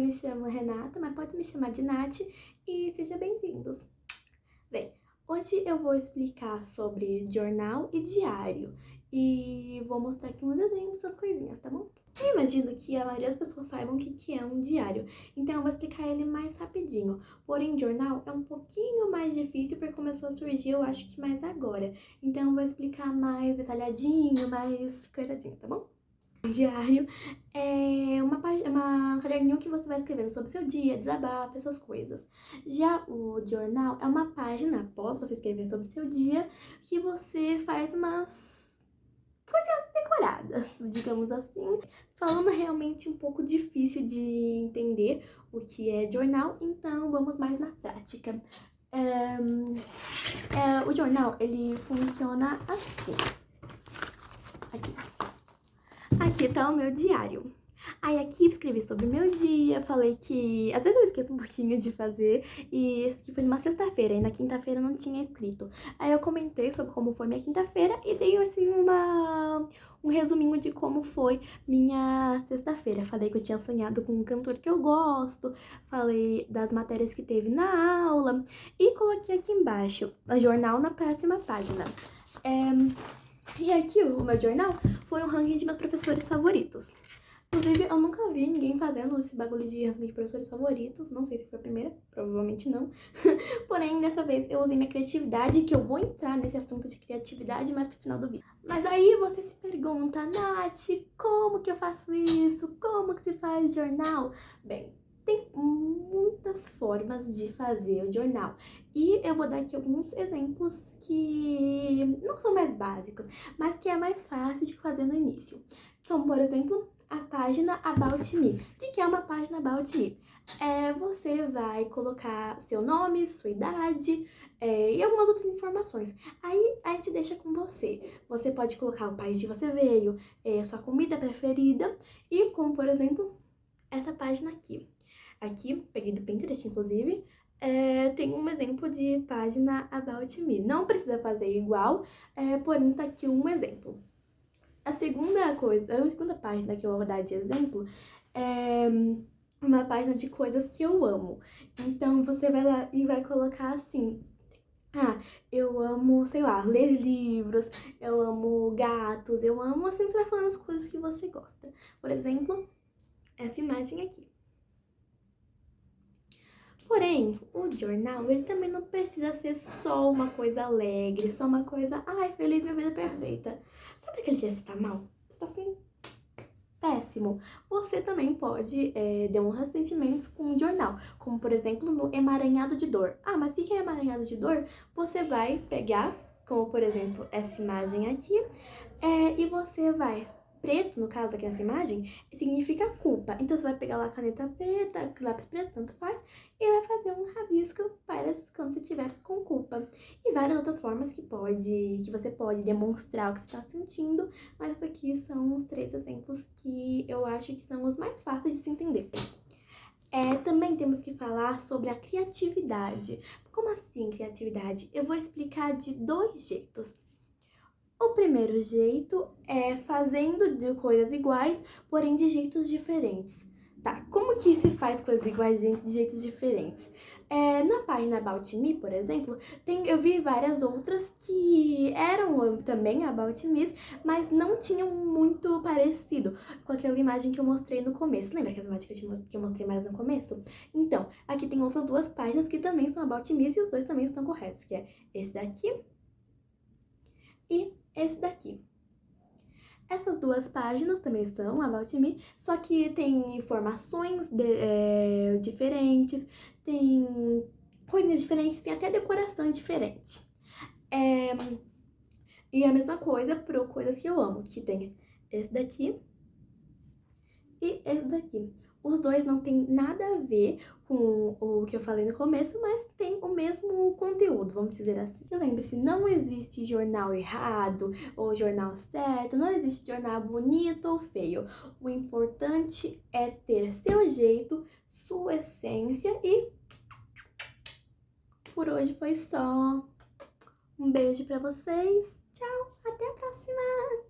me chamo Renata, mas pode me chamar de Nath e sejam bem-vindos. Bem, hoje eu vou explicar sobre jornal e diário e vou mostrar aqui uns desenhos dessas coisinhas, tá bom? Eu imagino que a maioria das pessoas saibam o que é um diário, então eu vou explicar ele mais rapidinho. Porém, jornal é um pouquinho mais difícil porque começou a surgir, eu acho que mais agora. Então eu vou explicar mais detalhadinho, mais coisadinho, tá bom? Diário é uma caderninho que você vai escrevendo sobre seu dia, desabafo, essas coisas. Já o jornal é uma página, após você escrever sobre seu dia, que você faz umas coisas decoradas, digamos assim. Falando realmente um pouco difícil de entender o que é jornal, então vamos mais na prática. O jornal, ele funciona assim. Aqui tá o meu diário. Aí aqui eu escrevi sobre o meu dia, falei que... Às vezes eu esqueço um pouquinho de fazer, e esse aqui foi numa sexta-feira, e na quinta-feira não tinha escrito. Aí eu comentei sobre como foi minha quinta-feira e dei, assim, um resuminho de como foi minha sexta-feira. Falei que eu tinha sonhado com um cantor que eu gosto, falei das matérias que teve na aula, e coloquei aqui embaixo, o jornal na próxima página. E aqui o meu jornal foi um ranking de meus professores favoritos. Inclusive, eu nunca vi ninguém fazendo esse bagulho de ranking de professores favoritos. Não sei se foi a primeira, provavelmente não. Porém, dessa vez eu usei minha criatividade, que eu vou entrar nesse assunto de criatividade mais pro final do vídeo. Mas aí você se pergunta, Nath, como que eu faço isso? Como que se faz jornal? Bem, tem muitas formas de fazer o jornal. E eu vou dar aqui alguns exemplos que não são mais básicos, mas que é mais fácil de fazer no início. Como, por exemplo, a página About Me. O que é uma página About Me? Você vai colocar seu nome, sua idade e algumas outras informações. Aí a gente deixa com você. Você pode colocar o país de você veio, sua comida preferida e como, por exemplo, essa página aqui. Aqui, peguei do Pinterest, inclusive, tem um exemplo de página About Me. Não precisa fazer igual, porém tá aqui um exemplo. A segunda página que eu vou dar de exemplo é uma página de coisas que eu amo. Então, você vai lá e vai colocar assim... eu amo, sei lá, ler livros, eu amo gatos, eu amo... Assim, você vai falando as coisas que você gosta. Por exemplo, essa imagem aqui. Porém, o jornal, ele também não precisa ser só uma coisa alegre, só uma coisa, ai, feliz, minha vida perfeita. Sabe aquele dia que você tá mal? Você tá assim, péssimo. Você também pode demonstrar sentimentos com o jornal, como por exemplo no emaranhado de dor. Mas o que é emaranhado de dor? Você vai pegar, como por exemplo essa imagem aqui, e você vai... Preto, no caso aqui nessa imagem, significa culpa. Então você vai pegar lá a caneta preta, lápis preto, tanto faz, e vai fazer um rabisco para quando você estiver com culpa. E várias outras formas que você pode demonstrar o que você está sentindo, mas esses aqui são os 3 exemplos que eu acho que são os mais fáceis de se entender. Também temos que falar sobre a criatividade. Como assim criatividade? Eu vou explicar de 2 jeitos. O primeiro jeito é fazendo de coisas iguais, porém de jeitos diferentes. Tá, como que se faz coisas iguais de jeitos diferentes? Na página About Me, por exemplo, eu vi várias outras que eram também About Me, mas não tinham muito parecido com aquela imagem que eu mostrei no começo. Lembra aquela imagem que eu mostrei mais no começo? Então, aqui tem outras 2 páginas que também são About Me e os 2 também estão corretos, que é esse daqui e esse daqui. Essas 2 páginas também são About Me, só que tem informações diferentes, tem coisinhas diferentes, tem até decoração diferente. E a mesma coisa para coisas que eu amo, que tem esse daqui e esse daqui. Os 2 não tem nada a ver com o que eu falei no começo, mas tem o mesmo conteúdo, vamos dizer assim. E lembre-se, não existe jornal errado ou jornal certo, não existe jornal bonito ou feio. O importante é ter seu jeito, sua essência e por hoje foi só. Um beijo pra vocês, tchau, até a próxima!